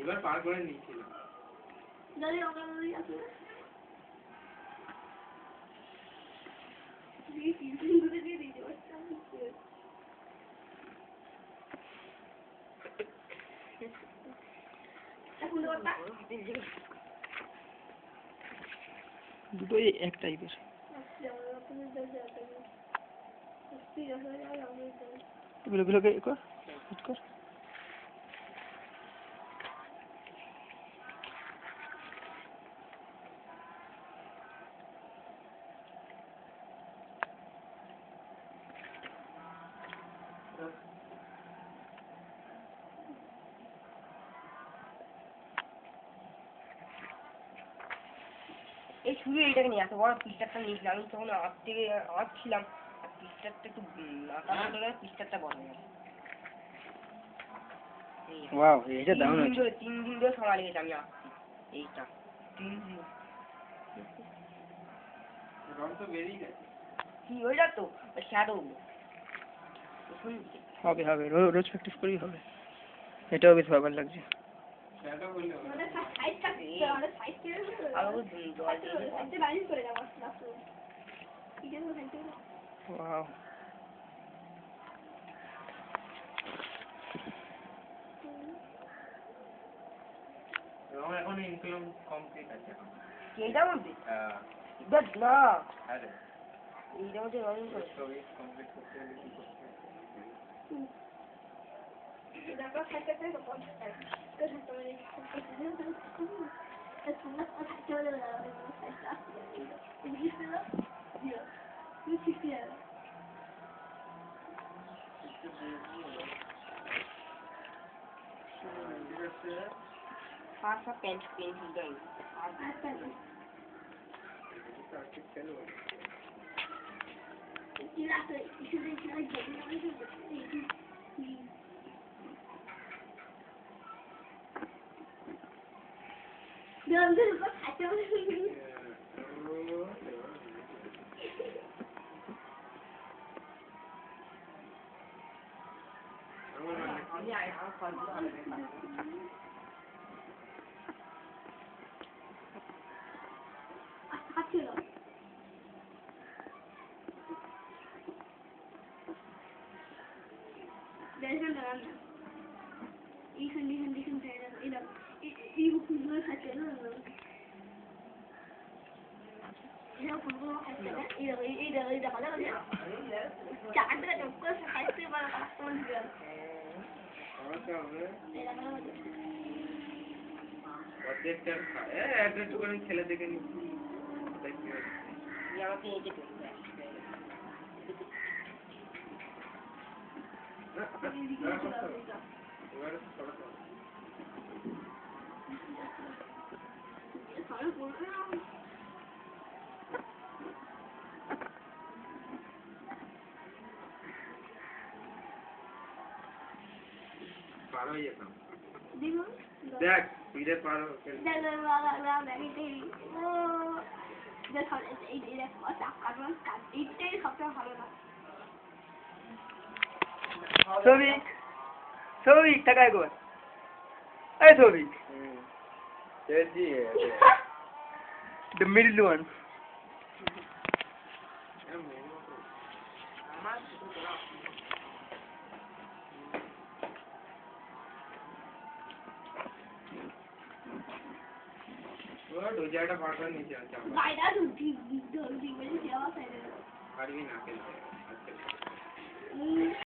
এবার পার করে নিয়েছিল যদি অঙ্গনওয়াড়ি আছে দুটোই এক টাইপের। এগুলোকে কর কর। এই শুধু এইটাকে নিয়ে আসো বড় পিসটা নিয়েছিলাম আমি তখন আসছিলাম আর পিসটা একটু পিসটা বড় হয়ে গেল। ওয়াও এইটা দারুণ আছে। 3 দিন ধরে সময় লেগেছে আমি আসছি এইটা 3 দিন। রং তো বেরিয়ে গেছে কি ওইটা তো শ্যাডো হবে হবে রোজ প্র্যাকটিস করেই হবে। এটাও বেশ ভালো লাগছে। শ্যাডো বললে আমাদের সাইড কাটতে আমাদের সাইড কে আরো জল দিয়ে সাইডে লাইন করে যাবো লাস্ট কি যেন সাইডে ওয়াও রং এখন ইনক্লুড কমপ্লিট আছে এখন এইটার মধ্যে হ্যাঁ বাট না আরে এইটার মধ্যে রং করে সবই কমপ্লিট করতে হলে কি করতে হবে দেখো সাইড কাটতে তো পড়ছে তো সাইড করে es una cosa que yo le doy a la y dice Dios no quisiera Passa pente daí. খেলে দেখে নি পার হয়ে যেতাম দেখ ফিরে পার সৌভিক সৌভিক টাকা কর এই সৌভিক the middle one ওই জায়গাটা পার করে নিচে আছে পারবি না খেলতে